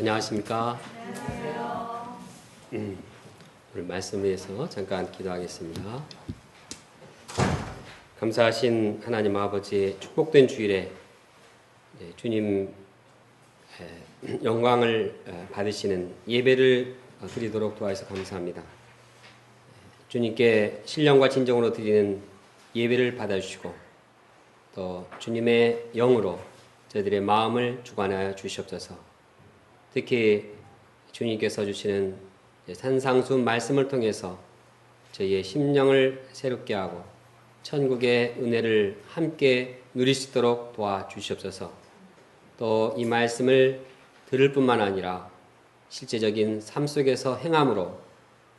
안녕하십니까? 오늘 말씀을 위해서 잠깐 기도하겠습니다. 감사하신 하나님 아버지의 축복된 주일에 주님 영광을 받으시는 예배를 드리도록 도와주셔서 감사합니다. 주님께 신령과 진정으로 드리는 예배를 받아주시고 또 주님의 영으로 저희들의 마음을 주관하여 주시옵소서. 특히 주님께서 주시는 산상순 말씀을 통해서 저희의 심령을 새롭게 하고 천국의 은혜를 함께 누릴 수 있도록 도와주시옵소서. 또 이 말씀을 들을 뿐만 아니라 실제적인 삶 속에서 행함으로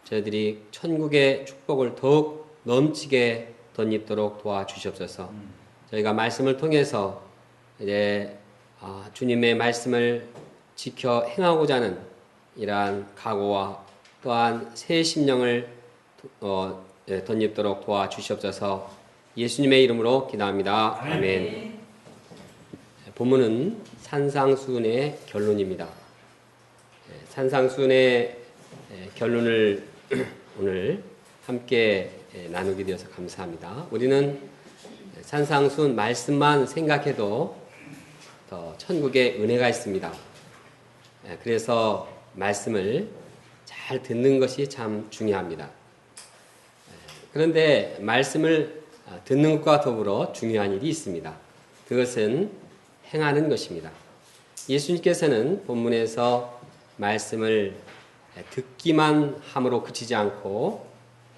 저희들이 천국의 축복을 더욱 넘치게 덧입도록 도와주시옵소서. 저희가 말씀을 통해서 이제 주님의 말씀을 지켜 행하고자 하는 이러한 각오와 또한 새 심령을 덧입도록 도와주시옵소서. 예수님의 이름으로 기도합니다. 아멘. 본문은 산상수훈의 결론입니다. 산상수훈의 결론을 오늘 함께 나누게 되어서 감사합니다. 우리는 산상수훈 말씀만 생각해도 더 천국의 은혜가 있습니다. 그래서 말씀을 잘 듣는 것이 참 중요합니다. 그런데 말씀을 듣는 것과 더불어 중요한 일이 있습니다. 그것은 행하는 것입니다. 예수님께서는 본문에서 말씀을 듣기만 함으로 그치지 않고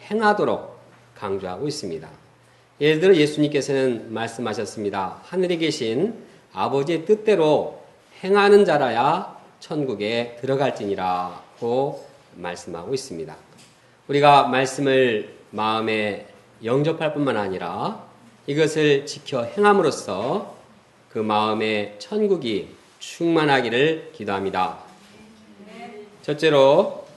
행하도록 강조하고 있습니다. 예를 들어 예수님께서는 말씀하셨습니다. 하늘에 계신 아버지의 뜻대로 행하는 자라야 천국에 들어갈지니라고 말씀하고 있습니다. 우리가 말씀을 마음에 영접할 뿐만 아니라 이것을 지켜 행함으로써 그 마음에 천국이 충만하기를 기도합니다. 첫째로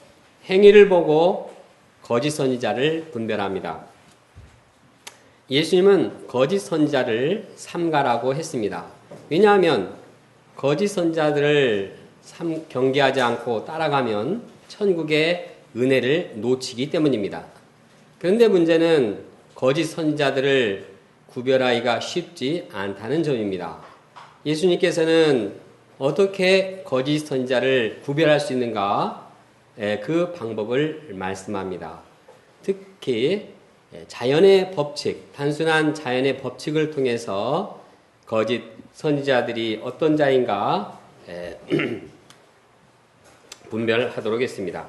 행위를 보고 거짓 선지자를 분별합니다. 예수님은 거짓 선지자를 삼가라고 했습니다. 왜냐하면 거짓 선지자들을 경계하지 않고 따라가면 천국의 은혜를 놓치기 때문입니다. 그런데 문제는 거짓 선지자들을 구별하기가 쉽지 않다는 점입니다. 예수님께서는 어떻게 거짓 선지자를 구별할 수 있는가? 그 방법을 말씀합니다. 특히 자연의 법칙, 단순한 자연의 법칙을 통해서 거짓 선지자들이 어떤 자인가 분별하도록 했습니다.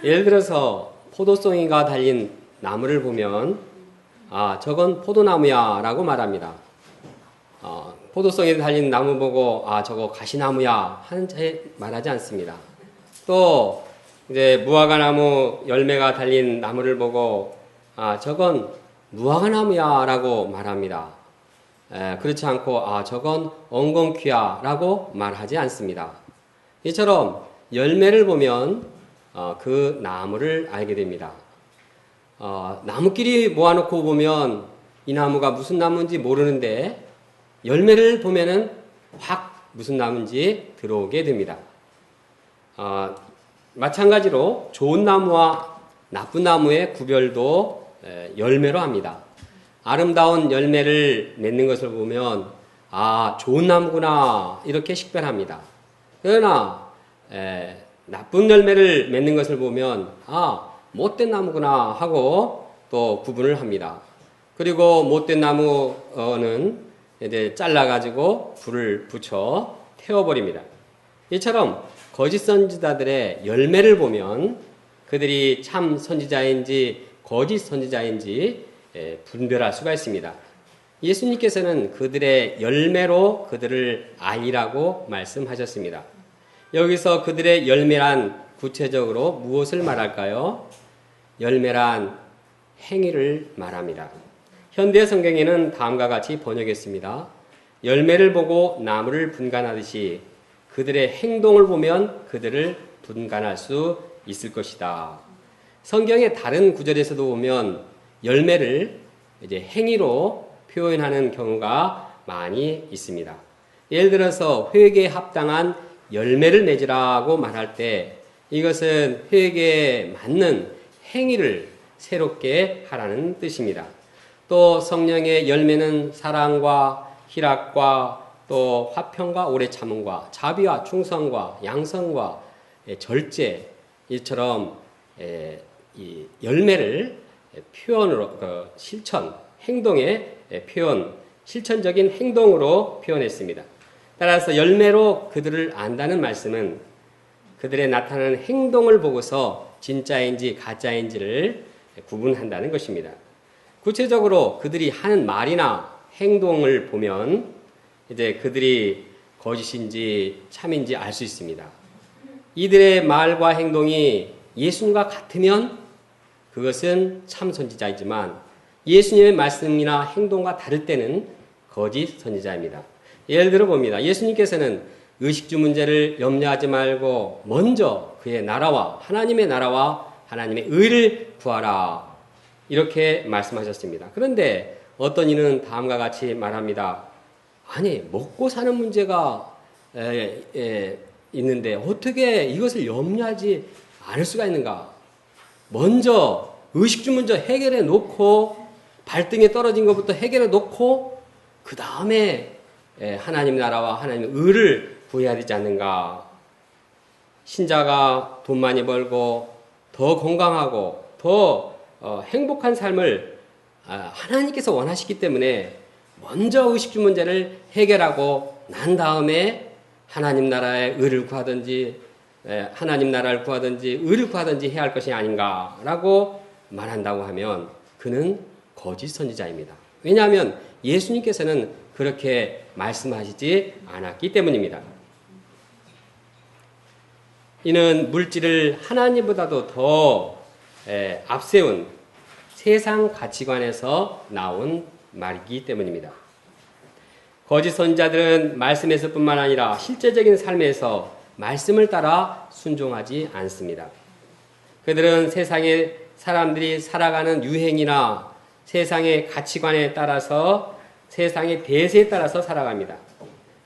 예를 들어서 포도송이가 달린 나무를 보면 저건 포도나무야 라고 말합니다. 포도송이 달린 나무 보고 저거 가시나무야 하는 채 말하지 않습니다. 또 이제 무화과나무 열매가 달린 나무를 보고 저건 무화과나무야 라고 말합니다. 그렇지 않고 저건 엉겅퀴야 라고 말하지 않습니다. 이처럼 열매를 보면 그 나무를 알게 됩니다. 나무끼리 모아놓고 보면 이 나무가 무슨 나무인지 모르는데 열매를 보면은 확 무슨 나무인지 들어오게 됩니다. 마찬가지로 좋은 나무와 나쁜 나무의 구별도 열매로 합니다. 아름다운 열매를 맺는 것을 보면 좋은 나무구나 이렇게 식별합니다. 그러나 나쁜 열매를 맺는 것을 보면 못된 나무구나 하고 또 구분을 합니다. 그리고 못된 나무는 이제 잘라가지고 불을 붙여 태워버립니다. 이처럼 거짓 선지자들의 열매를 보면 그들이 참 선지자인지 거짓 선지자인지 분별할 수가 있습니다. 예수님께서는 그들의 열매로 그들을 알리라고 말씀하셨습니다. 여기서 그들의 열매란 구체적으로 무엇을 말할까요? 열매란 행위를 말합니다. 현대 성경에는 다음과 같이 번역했습니다. 열매를 보고 나무를 분간하듯이 그들의 행동을 보면 그들을 분간할 수 있을 것이다. 성경의 다른 구절에서도 보면 열매를 이제 행위로 표현하는 경우가 많이 있습니다. 예를 들어서 회개에 합당한 열매를 맺으라고 말할 때 이것은 회개에 맞는 행위를 새롭게 하라는 뜻입니다. 또 성령의 열매는 사랑과 희락과 또 화평과 오래 참음과 자비와 충성과 양성과 절제 이처럼 이 열매를 표현으로 실천 행동의 표현 실천적인 행동으로 표현했습니다. 따라서 열매로 그들을 안다는 말씀은 그들의 나타나는 행동을 보고서 진짜인지 가짜인지를 구분한다는 것입니다. 구체적으로 그들이 하는 말이나 행동을 보면 이제 그들이 거짓인지 참인지 알 수 있습니다. 이들의 말과 행동이 예수님과 같으면 그것은 참 선지자이지만 예수님의 말씀이나 행동과 다를 때는 거짓 선지자입니다. 예를 들어 봅니다. 예수님께서는 의식주 문제를 염려하지 말고 먼저 그의 나라와 하나님의 나라와 하나님의 의를 구하라 이렇게 말씀하셨습니다. 그런데 어떤 이는 다음과 같이 말합니다. 아니 먹고 사는 문제가 있는데 어떻게 이것을 염려하지 않을 수가 있는가? 먼저 의식주 문제 해결해 놓고 발등에 떨어진 것부터 해결해 놓고 그 다음에 하나님 나라와 하나님의 의를 구해야 되지 않는가? 신자가 돈 많이 벌고 더 건강하고 더 행복한 삶을 하나님께서 원하시기 때문에 먼저 의식주 문제를 해결하고 난 다음에 하나님 나라의 의를 구하든지 하나님 나라를 구하든지 의를 구하든지 해야 할 것이 아닌가라고 말한다고 하면 그는 거짓 선지자입니다. 왜냐하면 예수님께서는 그렇게 말씀하시지 않았기 때문입니다. 이는 물질을 하나님보다도 더 앞세운 세상 가치관에서 나온 말이기 때문입니다. 거짓 선지자들은 말씀에서뿐만 아니라 실제적인 삶에서 말씀을 따라 순종하지 않습니다. 그들은 세상의 사람들이 살아가는 유행이나 세상의 가치관에 따라서 세상의 대세에 따라서 살아갑니다.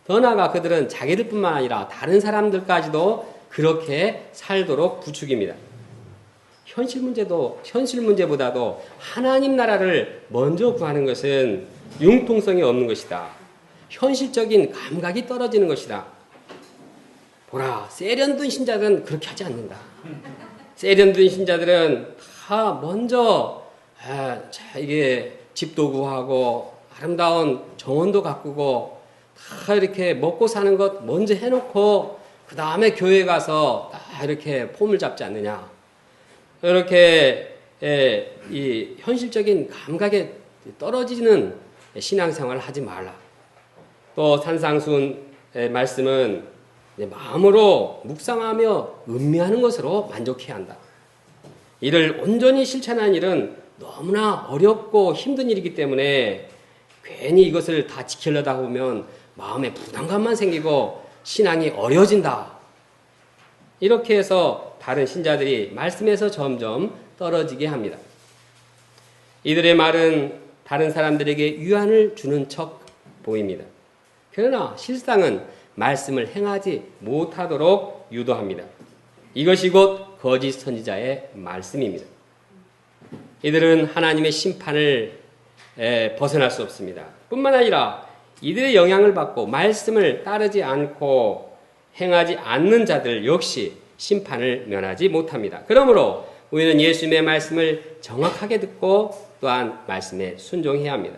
더 나아가 그들은 자기들뿐만 아니라 다른 사람들까지도 그렇게 살도록 부추깁니다. 현실 문제보다도 하나님 나라를 먼저 구하는 것은 융통성이 없는 것이다. 현실적인 감각이 떨어지는 것이다. 보라, 세련된 신자들은 그렇게 하지 않는다. 세련된 신자들은 다 먼저 이게 집도 구하고 아름다운 정원도 가꾸고 다 이렇게 먹고 사는 것 먼저 해놓고 그 다음에 교회 가서 다 이렇게 폼을 잡지 않느냐. 이렇게 이 현실적인 감각에 떨어지는 신앙생활을 하지 말라. 또 산상수훈의 말씀은 마음으로 묵상하며 음미하는 것으로 만족해야 한다. 이를 온전히 실천하는 일은 너무나 어렵고 힘든 일이기 때문에 괜히 이것을 다 지키려다 보면 마음에 부담감만 생기고 신앙이 어려워진다. 이렇게 해서 다른 신자들이 말씀에서 점점 떨어지게 합니다. 이들의 말은 다른 사람들에게 위안을 주는 척 보입니다. 그러나 실상은 말씀을 행하지 못하도록 유도합니다. 이것이 곧 거짓 선지자의 말씀입니다. 이들은 하나님의 심판을 벗어날 수 없습니다. 뿐만 아니라 이들의 영향을 받고 말씀을 따르지 않고 행하지 않는 자들 역시 심판을 면하지 못합니다. 그러므로 우리는 예수님의 말씀을 정확하게 듣고 또한 말씀에 순종해야 합니다.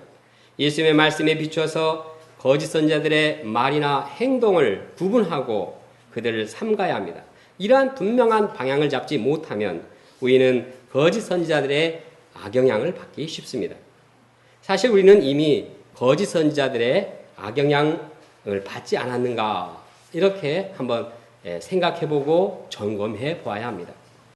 예수님의 말씀에 비추어서 거짓 선지자들의 말이나 행동을 구분하고 그들을 삼가야 합니다. 이러한 분명한 방향을 잡지 못하면 우리는 거짓 선지자들의 악영향을 받기 쉽습니다. 사실 우리는 이미 거짓 선지자들의 악영향을 받지 않았는가 이렇게 한번 생각해보고 점검해 보아야 합니다.